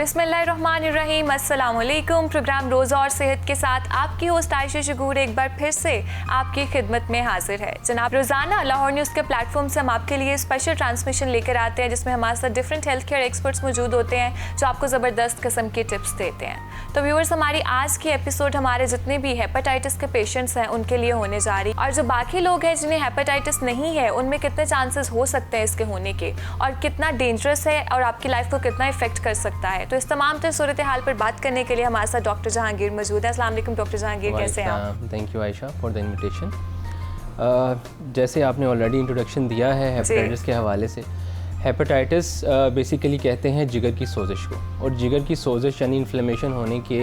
बिस्मिल्लाहिर्रहमानिर्रहीम, अस्सलाम वालेकुम। प्रोग्राम रोज़ और सेहत के साथ आपकी होस्ट आयशा शकूर एक बार फिर से आपकी खिदमत में हाजिर है। जनाब, रोज़ाना लाहौर न्यूज़ के प्लेटफॉर्म से हम आपके लिए स्पेशल ट्रांसमिशन लेकर आते हैं जिसमें हमारे साथ डिफरेंट हेल्थ केयर एक्सपर्ट्स मौजूद होते हैं जो आपको ज़बरदस्त किस्म की टिप्स देते हैं। तो व्यूअर्स, हमारी आज की एपिसोड हमारे जितने भी हेपेटाइटिस के पेशेंट्स हैं उनके लिए होने जा रही, और जो बाकी लोग हैं जिन्हें हेपेटाइटिस नहीं है उनमें कितने चांसेस हो सकते हैं इसके होने के, और कितना डेंजरस है और आपकी लाइफ को कितना इफेक्ट कर सकता है। तो इस तमाम सूरत हाल पर बात करने के लिए हमारे साथ डॉक्टर जहांगीर मौजूद है। अस्सलाम वालेकुम डॉक्टर जहांगीर, कैसे हैं आप? Thank you Ayesha for the invitation. जैसे आपने ऑलरेडी इंट्रोडक्शन दिया है हेपेटाइटिस के हवाले से, हेपेटाइटिस बेसिकली कहते हैं जिगर की सोजिश को, और जिगर की सोजिश यानी इन्फ्लेमेशन होने के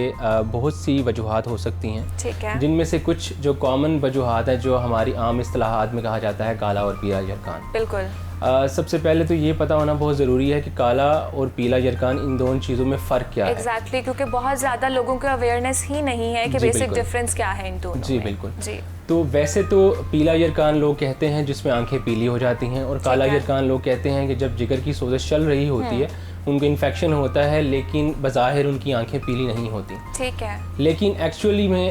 बहुत सी वजूहात हो सकती हैं, ठीक है, जिनमें से कुछ जो कॉमन वजूहात हैं जो हमारी आम इस्तिलाहात में कहा जाता है काला और पीला यरकान। बिल्कुल। सबसे पहले तो ये पता होना बहुत ज़रूरी है कि काला और पीला यरकान इन दोनों चीज़ों में फ़र्क क्या है। एग्जैक्टली, क्योंकि बहुत ज़्यादा लोगों को अवेयरनेस ही नहीं है कि बेसिक डिफरेंस क्या है इन दोनों जी में। बिल्कुल जी। तो वैसे तो पीला यरकान लोग कहते हैं जिसमें आंखें पीली हो जाती हैं, और काला यरकान लोग कहते हैं कि जब जिगर की सोजिश चल रही होती है उनको इन्फेक्शन होता है लेकिन बज़ाहिर उनकी आंखें पीली नहीं होती। ठीक है। लेकिन एक्चुअली में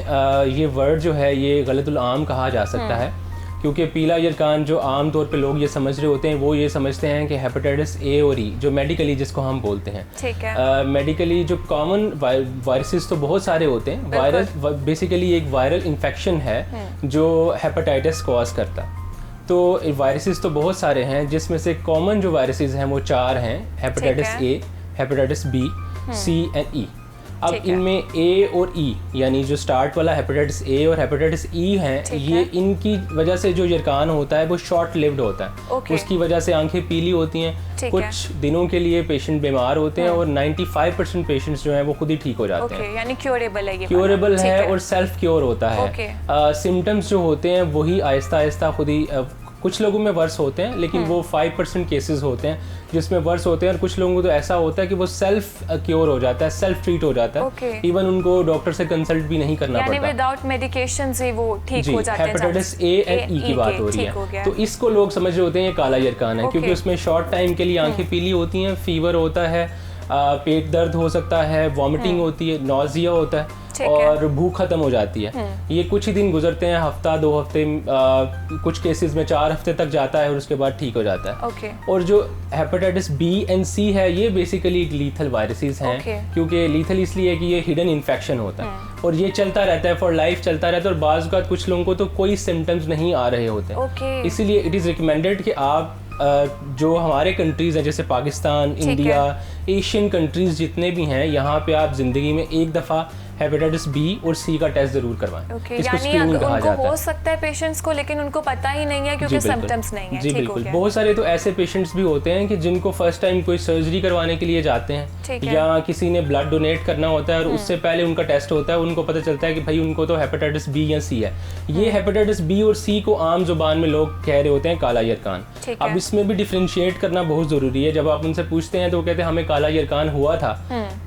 ये वर्ड जो है ये गलतुल आम कहा जा सकता है, क्योंकि पीला यरकान जो आम तौर पे लोग ये समझ रहे होते हैं वो ये समझते हैं कि हेपेटाइटिस ए और ई जो मेडिकली जिसको हम बोलते हैं, ठीक है, मेडिकली जो कॉमन वायरसेस तो बहुत सारे होते हैं। वायरस बेसिकली एक वायरल इन्फेक्शन है जो हेपेटाइटिस कॉज करता। तो वायरसेस तो बहुत सारे हैं जिसमें से कॉमन जो वायरसेस हैं वो 4 हैं, hepatitis A, hepatitis B, C and E. अब इनमें ए और ई यानी जो स्टार्ट वाला हेपेटाइटिस ए और हेपेटाइटिस ई हैं, ये इनकी वजह से जो यरकान होता है वो शॉर्ट लिव्ड होता है। उसकी वजह से आंखें पीली होती हैं, कुछ दिनों के लिए पेशेंट बीमार होते हैं, और 95% पेशेंट्स जो हैं वो खुद ही ठीक हो जाते हैं। यानी क्योरेबल है, ये क्योरेबल है और सेल्फ क्योर होता है। सिम्टम्स जो होते हैं वही आहिस्ता आहिस्ता खुद ही कुछ लोगों में वर्स होते हैं, लेकिन वो 5% केसेस होते हैं जिसमें वर्स होते हैं, और कुछ लोगों को तो ऐसा होता है कि वो सेल्फ क्योर हो जाता है, सेल्फ ट्रीट हो जाता है, इवन उनको डॉक्टर से कंसल्ट भी नहीं करना पड़ता, विदाउट मेडिकेशन से वो ठीक हो जाते हैं। हेपेटाइटिस ए एंड ई की बात हो रही है। तो इसको लोग समझ रहे होते हैं ये काला यरकान है, क्योंकि उसमें शॉर्ट टाइम के लिए आंखें पीली होती हैं, फीवर होता है, पेट दर्द हो सकता है, वॉमिटिंग होती है, नॉजिया होता है, और भूख खत्म हो जाती है। ये कुछ ही दिन गुजरते हैं, हफ्ता 2 हफ्ते, कुछ केसेस में 4 हफ्ते तक जाता है और उसके बाद ठीक हो जाता है। और जो हेपेटाइटिस बी एंड सी है ये बेसिकली लीथल वायरसेस हैं, क्योंकि लीथल इसलिए कि ये हिडन इन्फेक्शन होता है और ये चलता रहता है, फॉर लाइफ चलता रहता है, और बाज़ औक़ात कुछ लोगों को तो कोई सिम्टम्स नहीं आ रहे होते हैं। इसीलिए इट इज़ रिकमेंडेड कि आप जो हमारे कंट्रीज़ हैं जैसे पाकिस्तान, इंडिया, एशियन कंट्रीज़ जितने भी हैं, यहाँ पे आप ज़िंदगी में एक दफ़ा हेपेटाइटिस बी और सी का टेस्ट जरूर करवाएं। इसको स्क्रीनिंग कहा जाता है। हो सकता है पेशेंट्स को, लेकिन उनको पता ही नहीं है क्योंकि सिम्टम्स नहीं है। जी बिल्कुल। बहुत सारे तो ऐसे पेशेंट्स भी होते हैं कि जिनको फर्स्ट टाइम कोई सर्जरी करवाने के लिए जाते हैं, या किसी ने ब्लड डोनेट करना होता है और उससे पहले उनका टेस्ट होता है, उनको पता चलता है कि भाई उनको तो हेपेटाइटिस बी या सी है। ये हेपेटाइटिस बी और सी को आम जुबान में लोग कह रहे होते हैं काला यरकान। अब इसमें भी डिफरेंशिएट करना बहुत जरूरी है। जब आप उनसे पूछते हैं तो वो कहते हैं हमें काला यरकान हुआ था।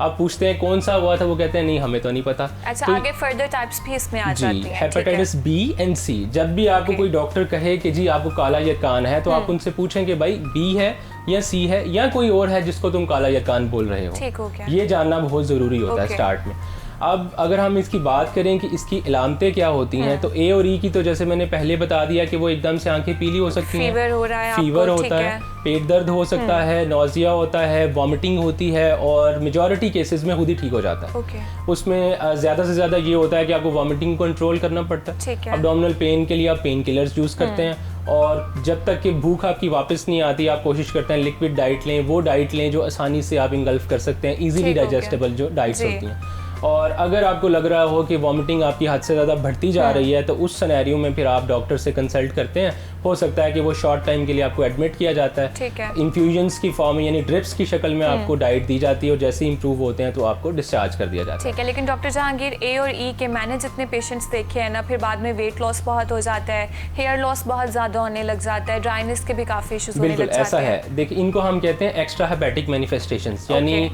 आप पूछते हैं कौन सा हुआ था, वो कहते हैं नहीं हमें तो नहीं पता। आगे फर्दर टाइप्स भी इसमें आ जाती हैं। हेपेटाइटिस बी एंड सी, जब भी आपको कोई डॉक्टर कहे कि जी आपको काला यरकान है, तो आप उनसे पूछें कि भाई बी है या सी है या कोई और है जिसको तुम काला यरकान बोल रहे हो। ठीक हो गया। ये जानना बहुत ज़रूरी होता है स्टार्ट में। अब अगर हम इसकी बात करें कि इसकी इलामतें क्या होती हैं, तो ए और ई की तो जैसे मैंने पहले बता दिया कि वो एकदम से आंखें पीली हो सकती हैं, फीवर हो रहा है, फीवर होता है, पेट दर्द हो सकता है, नॉजिया होता है, वॉमिटिंग होती है, और मेजॉरिटी केसेस में खुद ही ठीक हो जाता है। उसमें ज़्यादा से ज़्यादा ये होता है कि आपको वॉमिटिंग कंट्रोल करना पड़ता है। एब्डोमिनल पेन के लिए आप पेन किलर्स यूज़ करते हैं, और जब तक कि भूख आपकी वापस नहीं आती आप कोशिश करते हैं लिक्विड डाइट लें, वो डाइट लें जो आसानी से आप इंगल्फ कर सकते हैं, इजीली डाइजेस्टेबल जो डाइट्स होती हैं। और अगर आपको लग रहा हो कि वॉमिटिंग आपकी हद से ज़्यादा बढ़ती जा रही है, तो उस सिनेरियो में फिर आप डॉक्टर से कंसल्ट करते हैं। हो सकता है कि वो शॉर्ट टाइम के लिए आपको एडमिट किया जाता है, इन्फ्यूजन्स की फॉर्म में यानी ड्रिप्स की शक्ल में आपको डाइट दी जाती है, और जैसे इंप्रूव होते हैं तो आपको डिस्चार्ज कर दिया जाता है। ठीक है। लेकिन डॉक्टर जहांगीर, ए और ई के मैंने जितने पेशेंट्स देखे हैं ना, फिर बाद में वेट लॉस बहुत हो जाता है, हेयर लॉस बहुत ज़्यादा होने लग जाता है, ड्राइनेस के भी काफ़ी इशूज़ होने लग जाते हैं। ऐसा है। देखिए, इनको हम कहते हैं एक्स्ट्रा हेपेटिक मैनिफेस्टेशंस, यानी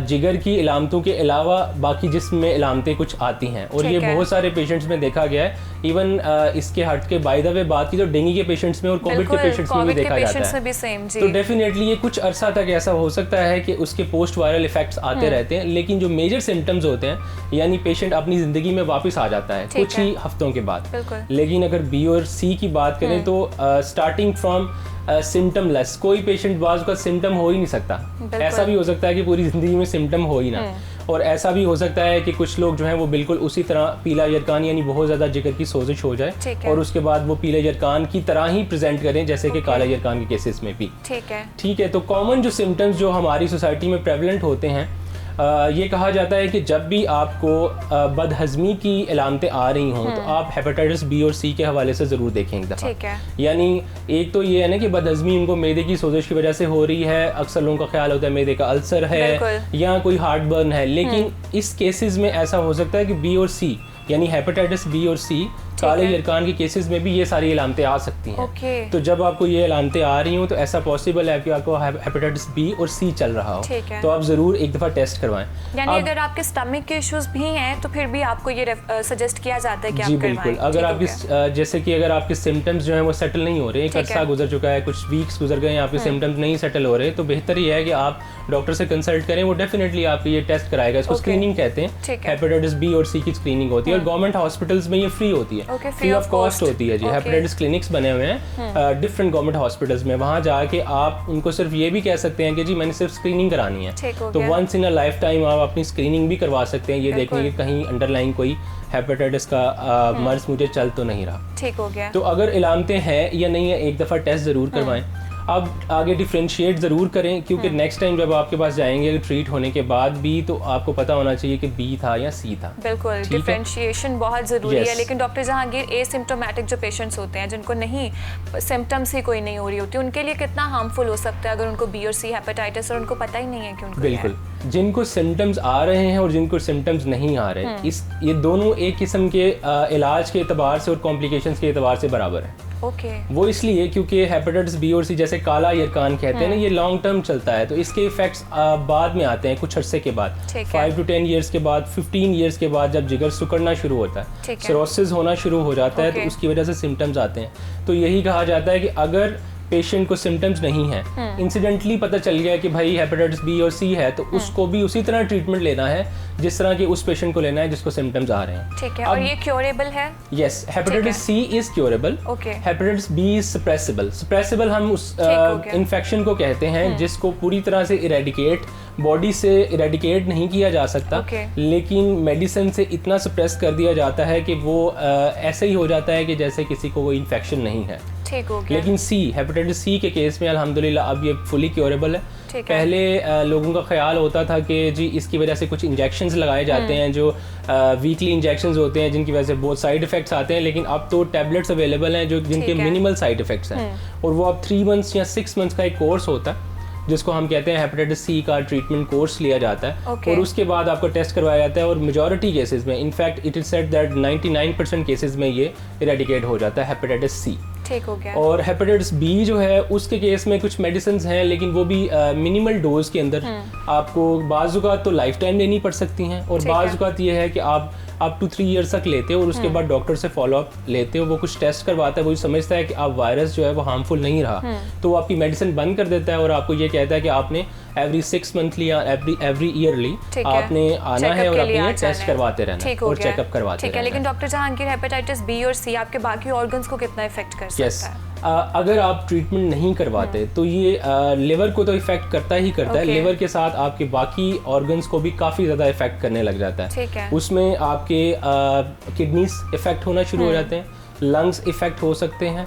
जिगर की इलामतों के अलावा बाकी जिस्म में इलामतें कुछ आती हैं, और ये बहुत सारे पेशेंट्स में देखा गया है। इवन इसके हट के बाय द वे बात की तो डेंगू के पेशेंट्स में और कोविड के पेशेंट्स में भी देखा जाता है। तो डेफिनेटली ये कुछ अरसा तक ऐसा हो सकता है कि उसके पोस्ट वायरल इफेक्ट्स आते रहते हैं, लेकिन जो मेजर सिम्टम्स होते हैं यानी पेशेंट अपनी जिंदगी में वापस आ जाता है कुछ ही हफ्तों के बाद। लेकिन अगर बी और सी की बात करें तो स्टार्टिंग फ्रॉम सिम्टमलेस, कोई पेशेंट बाज़ का सिम्टम हो ही नहीं सकता। ऐसा भी हो सकता है कि पूरी जिंदगी में सिम्टम हो ही ना, और ऐसा भी हो सकता है कि कुछ लोग जो हैं वो बिल्कुल उसी तरह पीला यरकान यानी बहुत ज़्यादा जिगर की सोजिश हो जाए और उसके बाद वो पीला यरकान की तरह ही प्रेजेंट करें जैसे कि काला यरकान के केसेस में भी। ठीक है। तो कॉमन जो सिम्टम्स जो हमारी सोसाइटी में प्रेवलेंट होते हैं, ये कहा जाता है कि जब भी आपको बदहज़मी की इलामतें आ रही हों तो आप हेपेटाइटिस बी और सी के हवाले से ज़रूर देखें एक दफ़ा। यानी एक तो ये है ना कि बदहज़मी उनको मैदे की सोजिश की वजह से हो रही है, अक्सर लोगों का ख्याल होता है मैदे का अल्सर है या कोई हार्ट बर्न है, लेकिन इस केसेस में ऐसा हो सकता है कि बी और सी यानी हेपेटाइटिस बी और सी काले यरकान के केसेस में भी ये सारी इलामतें आ सकती हैं। तो जब आपको ये इलामतें आ रही हों तो ऐसा पॉसिबल है कि आपको हेपेटाइटिस बी और सी चल रहा हो, तो आप ज़रूर एक दफ़ा टेस्ट करवाएं। यानी अगर आपके स्टमक के इश्यूज भी हैं तो फिर भी आपको ये सजेस्ट किया जाता है कि जी बिल्कुल। अगर आपकी जैसे कि अगर आपके सिम्टम्स जो हैं वो सेटल नहीं हो रहे, एक अर्सा गुजर चुका है, कुछ वीक्स गुजर गए, आपके सिम्टम्स नहीं सेटल हो रहे, तो बेहतर ये है कि आप डॉक्टर से कंसल्ट करें। वो डेफिनेटली आपको ये टेस्ट कराएगा, इसको स्क्रीनिंग कहते हैं। हेपेटाइटिस बी और सी की स्क्रीनिंग होती है और गवर्नमेंट हॉस्पिटल्स में ये फ्री होती है, फ्री ऑफ कॉस्ट होती है जी। हेपेटाइटिस क्लिनिक्स बने हुए हैं डिफरेंट गवर्नमेंट हॉस्पिटल्स में, वहाँ जाके आप उनको सिर्फ ये भी कह सकते हैं कि जी मैंने सिर्फ स्क्रीनिंग करानी है, तो once in a life time अपनी स्क्रीनिंग भी करवा सकते हैं, ये देखने कि कहीं अंडरलाइन कोई हेपेटाइटिस का मर्ज मुझे चल तो नहीं रहा। ठीक हो गया। तो अगर इलामतें हैं या नहीं है एक दफ़ा टेस्ट ज़रूर करवाएं। अब आगे डिफ्रेंशिएट ज़रूर करें, क्योंकि नेक्स्ट टाइम जब आपके पास जाएंगे ट्रीट होने के बाद भी तो आपको पता होना चाहिए कि बी था या सी था। बिल्कुल, डिफ्रेंशिएशन बहुत ज़रूरी है। लेकिन डॉक्टर जहांगीर, एसिम्प्टोमेटिक जो पेशेंट्स होते हैं जिनको नहीं सिम्टम्स ही कोई नहीं हो रही होती, उनके लिए कितना हार्मफुल हो सकता है अगर उनको बी और सी हेपेटाइटिस और उनको पता ही नहीं है कि उनको? बिल्कुल, जिनको सिम्टम्स आ रहे हैं और जिनको सिम्टम्स नहीं आ रहे, ये दोनों एक किस्म के इलाज के एतबार से और कॉम्प्लिकेशंस के एतबार से बराबर है। वो इसलिए क्योंकि हेपेटाइटिस बी और सी जैसे काला यरकान कहते हैं ना, ये लॉन्ग टर्म चलता है, तो इसके इफेक्ट्स बाद में आते हैं कुछ अरसे के बाद, 5 to 10 ईयर्स के बाद, 15 ईयर्स के बाद, जब जिगर सुकड़ना शुरू होता है, सिरोसिस होना शुरू हो जाता है, तो उसकी वजह से सिम्टम्स आते हैं। तो यही कहा जाता है कि अगर पेशेंट को सिम्टम्स नहीं है, इंसिडेंटली पता चल गया कि भाई हेपेटाइटिस बी और सी है, तो उसको भी उसी तरह ट्रीटमेंट लेना है जिस तरह के उस पेशेंट को लेना है जिसको सिम्टम्स आ रहे हैं। ठीक है। और ये क्योरेबल है? Yes, hepatitis C is curable, hepatitis B is suppressible. Suppressible हम उस इन्फेक्शन को कहते हैं जिसको पूरी तरह से इरेडिकेट बॉडी से इरेडिकेट नहीं किया जा सकता, लेकिन मेडिसिन से इतना सप्रेस कर दिया जाता है कि वो ऐसे ही हो जाता है कि जैसे किसी को कोई इन्फेक्शन नहीं है। लेकिन सी, हेपेटाइटिस सी के केस में अल्हम्दुलिल्लाह अब ये फुली क्योरेबल है। पहले लोगों का ख्याल होता था कि जी इसकी वजह से कुछ इंजेक्शंस लगाए जाते हैं जो वीकली इंजेक्शंस होते हैं जिनकी वजह से बहुत साइड इफेक्ट्स आते हैं, लेकिन अब तो टैबलेट्स अवेलेबल हैं जो जिनके मिनिमल साइड इफेक्ट्स हैं, और वो अब 3 मंथ्स या 6 मंथ्स का एक कोर्स होता है जिसको हम कहते हैं हेपेटाइटिस सी का ट्रीटमेंट कोर्स लिया जाता है, और उसके बाद आपको टेस्ट करवाया जाता है, और मेजॉरिटी केसेस में, in fact it is said that 99% cases में ये इरेडिकेट हो जाता है हेपेटाइटिस सी। ठीक हो गया। और हेपेटाइटिस बी जो है उसके केस में कुछ मेडिसिन हैं, लेकिन वो भी मिनिमल डोज के अंदर आपको बाज़-औक़ात तो लाइफ टाइम लेनी पड़ सकती हैं, और बाज़-औक़ात ये है कि आप अप टू 3 ईयर्स तक लेते हो और उसके बाद डॉक्टर से फॉलोअप लेते हो, वो कुछ टेस्ट करवाता है, वो समझता है कि आप वायरस जो है वो हार्मफुल नहीं रहा, तो वो आपकी मेडिसिन बंद कर देता है और आपको ये कहता है कि आपने एवरी 6 मंथली या एवरी ईयरली आपने आना है और अपने टेस्ट करवाते रहना है और चेकअप करवाते रहना है। लेकिन डॉक्टर जहांगीर, हेपेटाइटिस बी और सी आपके बाकी ऑर्गन्स को कितना इफेक्ट कर सकता है? अगर आप ट्रीटमेंट नहीं करवाते तो ये लिवर को तो इफेक्ट करता ही करता है, लिवर के साथ आपके बाकी ऑर्गन्स को भी काफ़ी ज़्यादा इफेक्ट करने लग जाता है। उसमें आपके किडनीज इफेक्ट होना शुरू हो जाते हैं, लंग्स इफेक्ट हो सकते हैं,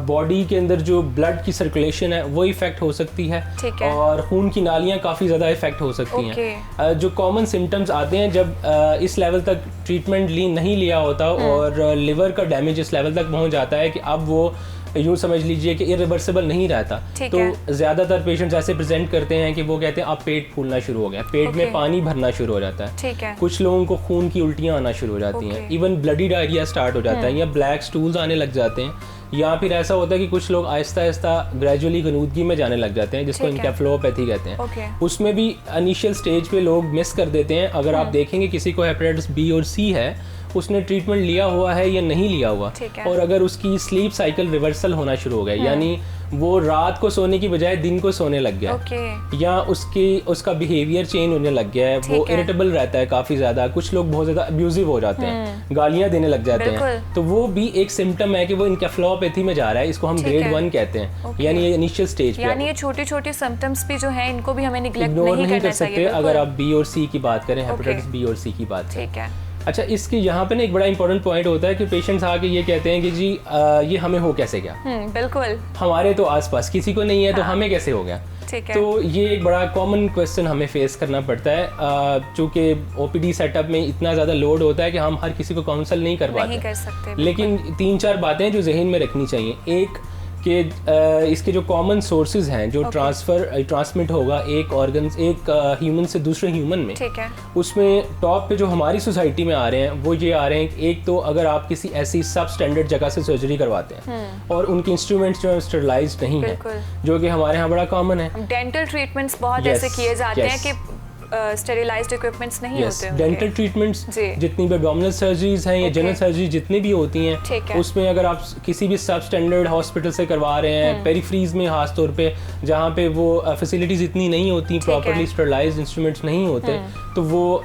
बॉडी के अंदर जो ब्लड की सर्कुलेशन है वो इफेक्ट हो सकती है, और खून की नालियाँ काफ़ी ज़्यादा इफेक्ट हो सकती हैं। जो कॉमन सिम्टम्स आते हैं जब इस लेवल तक ट्रीटमेंट नहीं लिया होता और लिवर का डैमेज इस लेवल तक पहुँच जाता है कि अब वो यूँ समझ लीजिए कि इरिवर्सिबल नहीं रहता, तो ज़्यादातर पेशेंट्स ऐसे प्रेजेंट करते हैं कि वो कहते हैं अब पेट फूलना शुरू हो गया, पेट में पानी भरना शुरू हो जाता है, कुछ लोगों को खून की उल्टियाँ आना शुरू हो जाती हैं, इवन ब्लडी डायरिया स्टार्ट हो जाता है, या ब्लैक स्टूल्स आने लग जाते हैं, या फिर ऐसा होता है कि कुछ लोग आहिस्ता आहिस्ता ग्रेजुअली गनूदगी में जाने लग जाते हैं, जिसको एन्केफेलोपैथी कहते हैं। उसमें भी इनिशियल स्टेज पे लोग मिस कर देते हैं। अगर आप देखेंगे किसी को हेपेटाइटिस बी और सी है, उसने ट्रीटमेंट लिया हुआ है या नहीं लिया हुआ, और अगर उसकी स्लीप साइकिल रिवर्सल होना शुरू हो गया, यानी वो रात को सोने की बजाय दिन को सोने लग गया, या उसका बिहेवियर चेंज होने लग गया है, वो इरिटेबल रहता है काफ़ी ज़्यादा, कुछ लोग बहुत ज़्यादा अब्यूजिव हो जाते हैं, गालियाँ देने लग जाते हैं, तो वो भी एक सिम्टम है कि वो एन्केफेलोपैथी में जा रहा है। इसको हम ग्रेड 1 कहते हैं, यानी ये इनिशियल स्टेज पे। यानी ये छोटे छोटे सिम्टम्स भी जो हैं इनको भी हमें निगलेक्ट नहीं कर सकते अगर आप बी और सी की बात करें, हेपेटाइटिस बी और सी की बात करें। अच्छा, इसके यहाँ पे ना एक बड़ा इंपॉर्टेंट पॉइंट होता है कि पेशेंट्स आके ये कहते हैं कि जी ये हमें हो कैसे गया। बिल्कुल, हमारे तो आसपास किसी को नहीं है, तो हमें कैसे हो गया। तो ये एक बड़ा कॉमन क्वेश्चन हमें फेस करना पड़ता है, चूँकि ओपीडी सेटअप में इतना ज़्यादा लोड होता है कि हम हर किसी को काउंसल नहीं कर पाते। लेकिन 3-4 बातें जो जहन में रखनी चाहिए। एक कि इसके जो कॉमन सोर्सेज हैं जो ट्रांसमिट होगा एक ऑर्गन, एक ह्यूमन से दूसरे ह्यूमन में, उसमें टॉप पे जो हमारी सोसाइटी में आ रहे हैं वो ये आ रहे हैं। एक तो अगर आप किसी ऐसी सब स्टैंडर्ड जगह से सर्जरी करवाते हैं और उनके इंस्ट्रूमेंट्स जो है स्टरलाइज्ड नहीं है, जो कि हमारे यहाँ बड़ा कॉमन है। डेंटल ट्रीटमेंट्स बहुत ऐसे किए जाते हैं कि स्टेरिलाइज्ड इक्विपमेंट्स नहीं होते हैं। डेंटल ट्रीटमेंट्स जितनी भी एब्डोमिनल सर्जरीज हैं या जनरल सर्जरी जितनी भी होती हैं, उसमें अगर आप किसी भी सब स्टैंडर्ड हॉस्पिटल से करवा रहे हैं, पेरिफ्रीज में खास तौर पे जहाँ पे वो फैसिलिटीज इतनी नहीं होती, प्रॉपर्ली स्टेरिलाइज्ड इंस्ट्रूमेंट्स नहीं होते, तो वो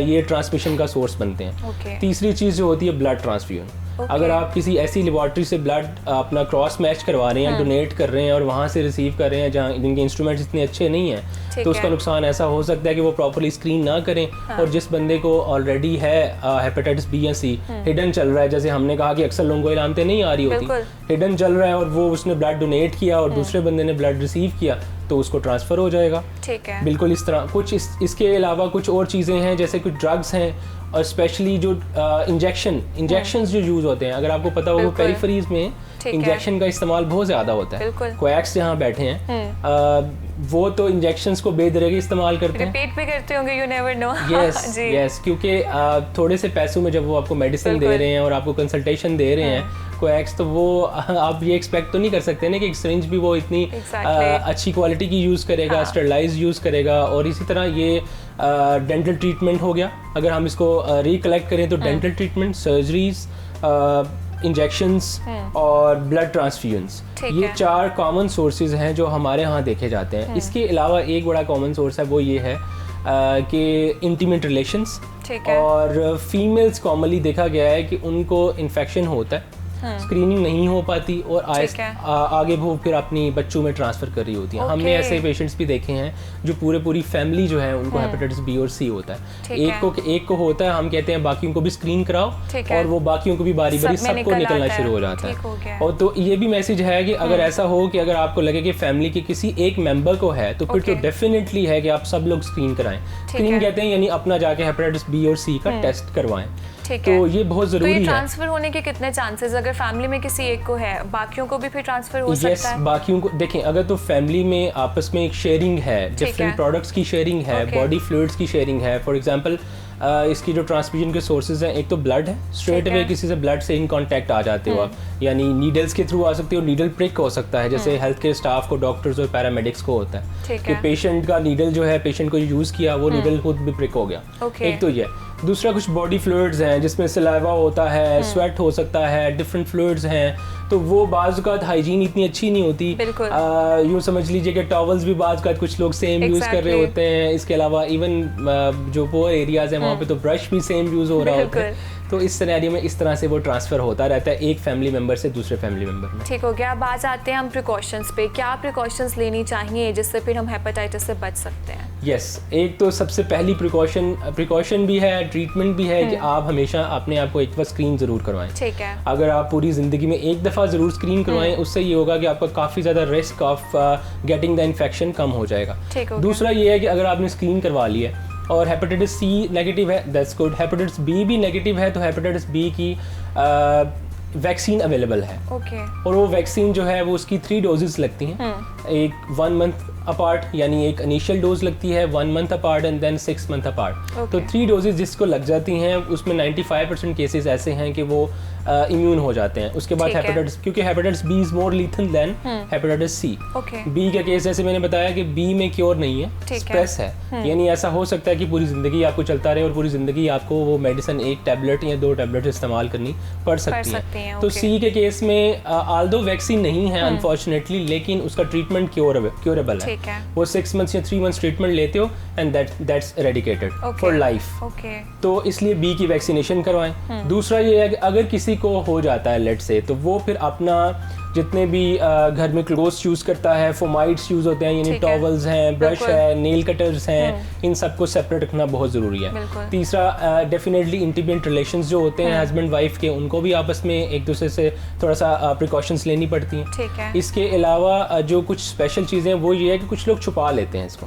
ये ट्रांसमिशन का सोर्स बनते हैं। तीसरी चीज़ जो होती है ब्लड ट्रांसफ्यूजन। अगर आप किसी ऐसी लेबॉर्ट्री से ब्लड अपना क्रॉस मैच करवा रहे हैं, डोनेट कर रहे हैं और वहाँ से रिसीव कर रहे हैं जहाँ जिनके इंस्ट्रूमेंट्स इतने अच्छे नहीं हैं, तो उसका नुकसान ऐसा हो सकता है कि वो प्रॉपर्ली स्क्रीन ना करें, और जिस बंदे को ऑलरेडी है हेपेटाइटिस बी या सी, हिडन चल रहा है, जैसे हमने कहा कि अक्सर लोगों को इलामतें नहीं आ रही होती, हिडन चल रहा है और वो उसने ब्लड डोनेट किया और दूसरे बंदे ने ब्लड रिसीव किया, तो उसको ट्रांसफ़र हो जाएगा। बिल्कुल इस तरह। कुछ इसके अलावा कुछ और चीज़ें हैं, जैसे कुछ ड्रग्स हैं, और स्पेशली जो इंजेक्शंस जो यूज़ होते हैं, अगर आपको पता हो पेरिफेरीज में इंजेक्शन का इस्तेमाल बहुत ज़्यादा होता है। कोएक्स जहाँ बैठे हैं वो तो इंजेक्शंस को बेदरेगी इस्तेमाल करते हैं, रिपीट भी करते होंगे, यू नेवर नो। यस, क्योंकि थोड़े से पैसों में जब वो आपको मेडिसिन दे रहे हैं और आपको कंसल्टेशन दे रहे हैं कोएक्स, तो वो आप ये एक्सपेक्ट तो नहीं कर सकते ना कि एक सिरिंज भी वो इतनी अच्छी क्वालिटी की यूज़ करेगा, स्टरलाइज यूज़ करेगा। और इसी तरह ये डेंटल ट्रीटमेंट हो गया, अगर हम इसको रिकलेक्ट करें तो डेंटल ट्रीटमेंट, सर्जरीज, इंजेक्शंस और ब्लड ट्रांसफ्यूजन्स, ये 4 कॉमन सोर्सेज हैं जो हमारे यहाँ देखे जाते हैं। इसके अलावा एक बड़ा कॉमन सोर्स है, वो ये है कि इंटीमेट रिलेशंस, और फीमेल्स कॉमनली देखा गया है कि उनको इन्फेक्शन होता है, स्क्रीनिंग नहीं हो पाती और आगे वो फिर अपनी बच्चों में ट्रांसफ़र कर रही होती हैं। हमने ऐसे पेशेंट्स भी देखे हैं जो पूरी फैमिली जो है उनको हेपेटाइटिस बी और सी होता है। एक को होता है, हम कहते हैं बाकियों को भी स्क्रीन कराओ, और वो बाकियों को भी बारी सबको निकलना शुरू हो जाता है। और तो ये भी मैसेज है कि अगर ऐसा हो कि अगर आपको लगे कि फैमिली के किसी एक मेंबर को है, तो फिर तो डेफिनेटली है कि आप सब लोग स्क्रीन कराएं। स्क्रीन कहते हैं यानी अपना जाके हेपेटाइटिस बी और सी का टेस्ट करवाएं। तो ये बहुत ज़रूरी है। ट्रांसफर होने के कितने चांसेस, अगर फैमिली में किसी एक को है, बाकियों को भी फिर ट्रांसफर हो सकता है? बाकियों को देखें, अगर तो फैमिली में आपस में एक शेयरिंग है, डिफरेंट प्रोडक्ट्स की शेयरिंग है, बॉडी फ्लूइड्स की शेयरिंग है। फॉर एग्जांपल इसकी जो ट्रांसमिशन के सोर्सेज हैं, एक तो ब्लड है, स्ट्रेट अवे किसी से ब्लड से इन कांटेक्ट आ जाते हो आप, यानी नीडल्स के थ्रू आ सकते हो, नीडल प्रिक हो सकता है, जैसे हेल्थ केयर स्टाफ को, डॉक्टर्स और पैरामेडिक्स को होता है कि पेशेंट का नीडल जो है, पेशेंट को यूज़ किया, वो नीडल खुद भी प्रिक हो गया। एक तो ये। दूसरा, कुछ बॉडी फ्लूइड्स हैं जिसमें सलाइवा होता है, स्वेट हो सकता है, डिफरेंट फ्लूइड्स हैं, तो वो बाज़ का हाइजीन इतनी अच्छी नहीं होती। यूँ समझ लीजिए कि टॉवल्स भी बाज़ का कुछ लोग सेम यूज़ कर रहे होते हैं। इसके अलावा इवन जो पुअर एरियाज़ हैं वहाँ पे तो ब्रश भी सेम यूज़ हो रहा होता है। तो इस सिनेरियो में इस तरह से वो ट्रांसफ़र होता रहता है एक फैमिली मेम्बर से दूसरे फैमिली मेम्बर में। ठीक हो गया। अब बात आते हैं हम प्रिकॉशंस पे, क्या प्रिकॉशंस लेनी चाहिए जिससे फिर हम हेपेटाइटिस से बच सकते हैं? यस, एक तो सबसे पहली प्रिकॉशन भी है, ट्रीटमेंट भी है कि आप हमेशा अपने आप को एक बार स्क्रीन ज़रूर करवाएं। ठीक है। अगर आप पूरी ज़िंदगी में एक दफ़ा ज़रूर स्क्रीन करवाएं, उससे ये होगा कि आपका काफ़ी ज़्यादा risk of getting the infection कम हो जाएगा। दूसरा ये है कि अगर आपने स्क्रीन करवा ली है और हेपेटाइटिस सी नेगेटिव है, दैट्स गुड। हेपेटाइटिस बी भी नेगेटिव है, तो हेपेटाइटिस बी की वैक्सीन अवेलेबल है। और वो वैक्सीन जो है वो उसकी 3 डोजेस लगती हैं, एक 1 मंथ अपार्ट, यानी एक इनिशियल डोज लगती है 1 month apart and then 6 month apart. तो 3 डोजेस जिसको लग जाती हैं उसमें 95% केसेस ऐसे हैं कि वो इम्यून हो जाते हैं। उसके बाद हेपेटाइटिस, क्योंकि hepatitis B is more lethal than hepatitis C. B का केस जैसे मैंने बताया कि बी में क्योर नहीं है, स्ट्रेस है, यानी ऐसा हो सकता है कि पूरी जिंदगी आपको चलता रहे और पूरी जिंदगी आपको वो मेडिसिन 1 टैबलेट या 2 टैबलेट इस्तेमाल करनी पड़ सकती है। तो सी के केस में आल्दो वैक्सीन नहीं है अनफॉर्चुनेटली, लेकिन उसका ट्रीटमेंट क्योरेबल है। वो 6 मंथ्स या 3 मंथ्स ट्रीटमेंट लेते हो and that's eradicated for life. तो इसलिए बी की वैक्सीनेशन करवाएं। दूसरा ये है कि अगर किसी को हो जाता है लेट से, तो वो फिर अपना जितने भी घर में क्लोथ्स यूज करता है, फोमाइड्स यूज होते हैं, यानी टॉवल्स हैं, ब्रश है, नेल कटर्स हैं, इन सबको सेपरेट रखना बहुत जरूरी है। तीसरा डेफिनेटली इंटीमेट रिलेशंस जो होते हैं हस्बैंड वाइफ के, उनको भी आपस में एक दूसरे से थोड़ा सा प्रिकॉशंस लेनी पड़ती हैं। इसके अलावा जो कुछ स्पेशल चीज़ें वो ये है कि कुछ लोग छुपा लेते हैं इसको।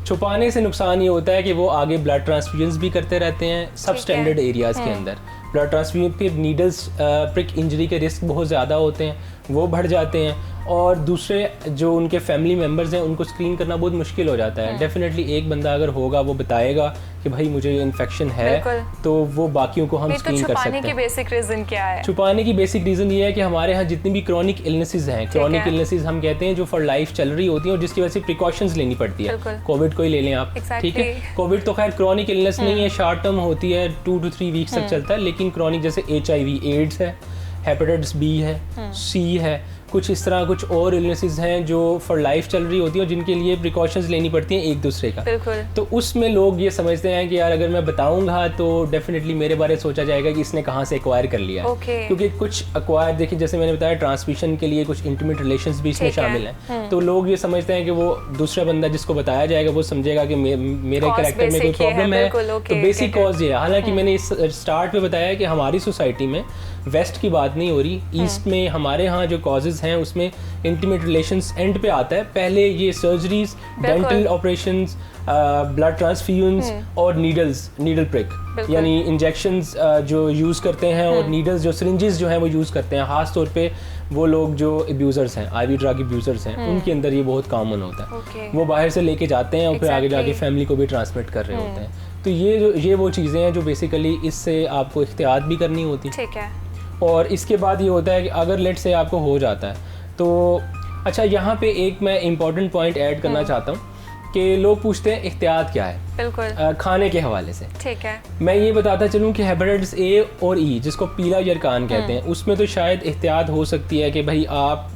छुपाने से नुकसान ये होता है कि वो आगे ब्लड ट्रांसफ्यूजन्स भी करते रहते हैं सब स्टैंडर्ड एरियाज के अंदर। ब्लड ट्रांसफ्यूजन फिर नीडल्स प्रिक इंजरी के रिस्क बहुत ज़्यादा होते हैं, वो बढ़ जाते हैं। और दूसरे जो उनके फैमिली मेम्बर्स हैं उनको स्क्रीन करना बहुत मुश्किल हो जाता है। डेफिनेटली एक बंदा अगर होगा वो बताएगा कि भाई मुझे इन्फेक्शन है, तो वो बाकियों को हम स्क्रीन कर सकते हैं। छुपाने की बेसिक रीज़न क्या है? छुपाने की बेसिक रीज़न ये है कि हमारे यहाँ जितनी भी क्रॉनिक इलनेसेस हैं, क्रॉनिक इलनेसेस हम कहते हैं जो फॉर लाइफ चल रही होती हैं और जिसकी वजह से प्रिकॉशंस लेनी पड़ती है। कोविड को ही ले लें आप, ठीक है। कोविड तो खैर क्रॉनिक इलनेस नहीं है, शॉर्ट टर्म होती है, 2 to 3 वीक्स तक चलता है। लेकिन क्रॉनिक जैसे HIV एड्स है, हेपेटाइटिस बी है, सी है, कुछ इस तरह कुछ और इलनेसेस हैं जो फॉर लाइफ चल रही होती है और जिनके लिए प्रिकॉशंस लेनी पड़ती हैं एक दूसरे का। तो उसमें लोग ये समझते हैं कि यार अगर मैं बताऊंगा तो डेफिनेटली मेरे बारे में सोचा जाएगा कि इसने कहाँ से एक्वायर कर लिया है। क्योंकि कुछ एक्वायर, देखिए जैसे मैंने बताया ट्रांसमिशन के लिए कुछ इंटीमेट रिलेशंस भी इसमें शामिल हैं। तो लोग ये समझते हैं कि वो दूसरा बंदा जिसको बताया जाएगा वो समझेगा कि मेरे कैरेक्टर में कोई प्रॉब्लम है, तो बेसिक कॉज ये है। हालांकि मैंने इस स्टार्ट में बताया कि हमारी सोसाइटी में वेस्ट की बात नहीं हो रही, ईस्ट में हमारे यहाँ जो कॉजेज हैं उसमें इंटीमेट रिलेशंस एंड पे आता है। पहले ये surgeries, dental operations, blood transfusions और नीडल प्रिक यानी इंजेक्शंस जो यूज़ करते हैं और नीडल्स जो सिरिंजेस जो हैं वो यूज़ करते हैं। खास तौर पे वो लोग जो अब्यूज़र्स हैं, IV ड्रग अब्यूज़र्स हैं, उनके अंदर ये बहुत कॉमन होता है। वो बाहर से लेके जाते हैं और फिर आगे जाके फैमिली को भी ट्रांसमिट कर रहे होते हैं। तो ये वो चीज़ें हैं जो बेसिकली इससे आपको एहतियात भी करनी होती है। ठीक है। और इसके बाद ये होता है कि अगर लेट से आपको हो जाता है तो अच्छा, यहाँ पे एक मैं इम्पॉर्टेंट पॉइंट ऐड करना चाहता हूँ कि लोग पूछते हैं एहतियात क्या है। बिल्कुल। खाने के हवाले से ठीक है। मैं ये बताता चलूँ कि हेपेटाइटिस A और E जिसको पीला यरकान कहते हैं, उसमें तो शायद एहतियात हो सकती है कि भाई आप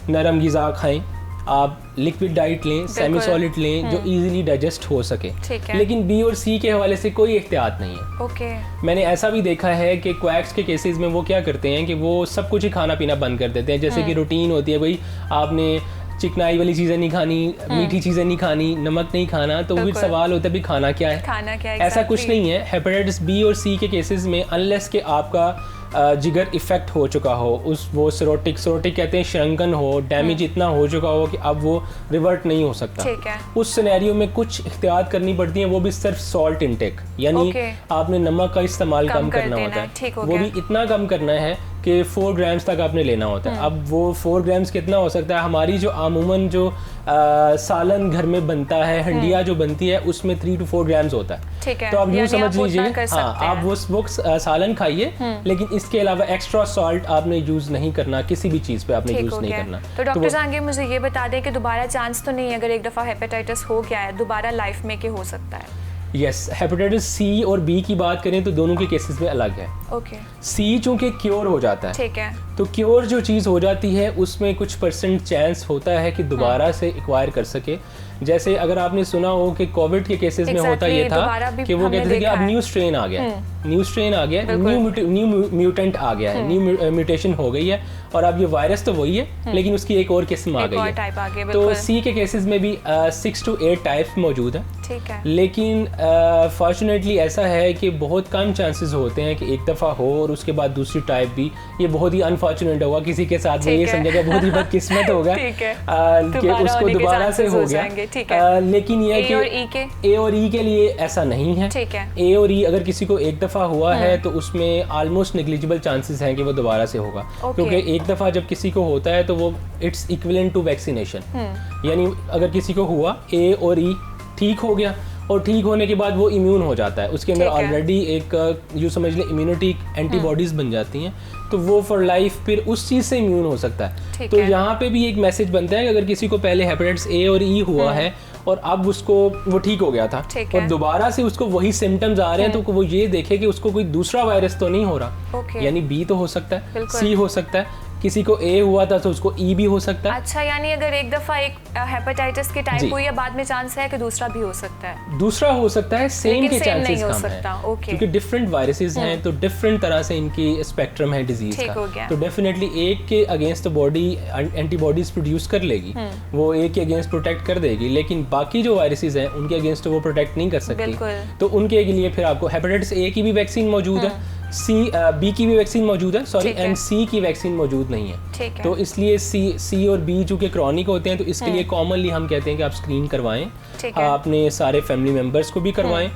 नरम ग़िज़ा खाएं, आप लिक्विड डाइट लें, सेमी सॉलिड लें जो इजीली डाइजेस्ट हो सके। लेकिन B और C के हवाले से कोई एहतियात नहीं है। मैंने ऐसा भी देखा है कि क्वैक्स के केसेस में वो क्या करते हैं कि वो सब कुछ ही खाना पीना बंद कर देते हैं। जैसे कि रूटीन होती है, भाई आपने चिकनाई वाली चीज़ें नहीं खानी, मीठी चीज़ें नहीं खानी, नमक नहीं खाना, तो फिर सवाल होता है भी खाना क्या है। ऐसा कुछ नहीं है। हेपेटाइटिस B और C के केसेस में अनलेस के आपका जिगर इफेक्ट हो चुका हो, वो सिरोटिक कहते हैं श्रंकन हो, डैमेज इतना हो चुका हो कि अब वो रिवर्ट नहीं हो सकता। उस सिनेरियो में कुछ एहतियात करनी पड़ती है, वो भी सिर्फ सॉल्ट इनटेक, यानी आपने नमक का इस्तेमाल कम करना होता है। वो भी इतना कम करना है कि 4 ग्राम्स तक आपने लेना होता है। अब वो 4 ग्राम्स कितना हो सकता है? हमारी जो अमूमन जो सालन घर में बनता है, हंडिया जो बनती है, उसमें 3 to 4 ग्राम्स होता है। तो आप यूँ समझ लीजिए, हाँ, आप वो सालन खाइए, लेकिन इसके अलावा एक्स्ट्रा सॉल्ट आपने यूज़ नहीं करना, किसी भी चीज़ पे आपने यूज़ नहीं करना। तो डॉक्टर जहांगीर मुझे ये बता दें कि दोबारा चांस तो नहीं है, अगर एक दफ़ा हेपेटाइटिस हो गया है दोबारा लाइफ में क्या हो सकता है? यस, हेपेटाइटिस C और B की बात करें तो दोनों के केसेस में अलग है। C चूँकि क्योर हो जाता है, ठीक है, तो क्योर जो चीज़ हो जाती है उसमें कुछ परसेंट चांस होता है कि दोबारा से एक्वायर कर सके। जैसे अगर आपने सुना हो कि कोविड के केसेस में होता ये था कि वो कहते थे कि अब न्यू स्ट्रेन आ गया, न्यू म्यूटेंट आ गया है, न्यू म्यूटेशन हो गई है और अब ये वायरस तो वही है लेकिन उसकी एक और किस्म आ गई है। तो C के केसेस में भी 6 to 8 टाइप्स मौजूद हैं। ठीक है। लेकिन फॉर्चुनेटली ऐसा है कि बहुत कम चांसेस होते हैं कि एक दफ़ा हो और उसके बाद दूसरी टाइप भी। ये बहुत ही अनफॉर्चुनेट होगा किसी के साथ में, ये समझेगा बहुत ही बदकिस्मत होगा कि उसको दोबारा से हो गया। लेकिन ये है कि A और E के लिए ऐसा नहीं है। A और E अगर किसी को एक दफ़ा दफ़ा हुआ है तो उसमें ऑलमोस्ट नेग्लिजिबल चांसेस हैं कि वो दोबारा से होगा, क्योंकि एक दफ़ा जब किसी को होता है तो वो इट्स इक्विवेलेंट टू वैक्सीनेशन। यानी अगर किसी को हुआ ए और ई, ठीक हो गया, और ठीक होने के बाद वो इम्यून हो जाता है, उसके अंदर ऑलरेडी एक यूँ समझ लें इम्यूनिटी एंटीबॉडीज़ बन जाती हैं, तो वो फॉर लाइफ फिर उस चीज़ से इम्यून हो सकता है। तो यहाँ पे भी एक मैसेज बनता है कि अगर किसी को पहले हेपेटाइटिस ए और ई हुआ है और अब उसको वो ठीक हो गया था और दोबारा से उसको वही सिम्टम्स आ रहे हैं, तो वो ये देखे कि उसको कोई दूसरा वायरस तो नहीं हो रहा। यानी बी तो हो सकता है, सी हो सकता है, किसी को ए हुआ था तो उसको ई भी हो सकता है। अच्छा, यानी अगर एक दफा एक हेपेटाइटिस की टाइप हुई है, बाद में चांस है कि दूसरा भी हो सकता है। दूसरा हो सकता है, सेम के चांसेस कम है, क्योंकि डिफरेंट वायरसेस हैं तो डिफरेंट तरह से इनकी स्पेक्ट्रम है डिजीज का। तो डेफिनेटली एक के अगेंस्ट बॉडी एंटीबॉडीज प्रोड्यूस कर लेगी, वो एक के अगेंस्ट प्रोटेक्ट कर देगी, लेकिन बाकी जो वायरसेस हैं उनके अगेंस्ट वो प्रोटेक्ट नहीं कर सकती। तो उनके लिए फिर आपको हेपेटाइटिस ए की भी वैक्सीन मौजूद है, बी की भी वैक्सीन मौजूद है, सॉरी, एंड सी की वैक्सीन मौजूद नहीं है। तो इसलिए सी और बी जो कि क्रॉनिक होते हैं, तो इसके लिए कॉमनली हम कहते हैं कि आप स्क्रीन करवाएं, अपने सारे फैमिली मेम्बर्स को भी करवाएं।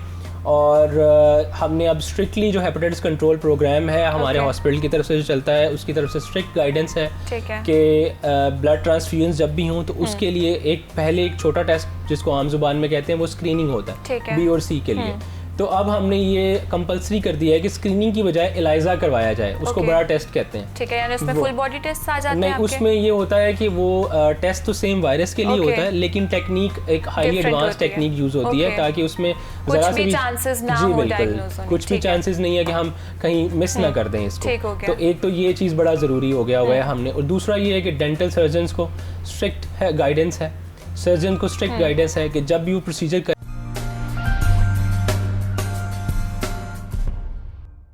और हमने अब स्ट्रिक्टली जो हेपेटाइटिस कंट्रोल प्रोग्राम है हमारे हॉस्पिटल की तरफ से जो चलता है, उसकी तरफ से स्ट्रिक्ट गाइडेंस है कि ब्लड ट्रांसफ्यूजन जब भी हों तो उसके लिए पहले एक छोटा टेस्ट जिसको आम जुबान में कहते हैं वो स्क्रीनिंग होता है बी और सी के लिए। तो अब हमने ये कंपलसरी कर दिया है कि स्क्रीनिंग की बजाय एलाइजा करवाया जाए, उसको बड़ा टेस्ट कहते हैं। ठीक है, यानी उसमें फुल बॉडी टेस्ट आ जाते हैं? नहीं, उसमें ये होता है कि वो टेस्ट तो सेम वायरस के लिए होता है, लेकिन टेक्निक एक हाईली एडवांस टेक्निक यूज होती है ताकि उसमें जरा से भी चांसेस ना हो डायग्नोज होने, कुछ भी चांसेस नहीं है कि हम कहीं मिस ना कर दें इसको। तो एक तो ये चीज़ बड़ा ज़रूरी हो गया हुआ है हमने, और दूसरा ये है कि डेंटल सर्जन को स्ट्रिक्ट गाइडेंस है, सर्जन को स्ट्रिक्ट गाइडेंस है कि जब भी वो प्रोसीजर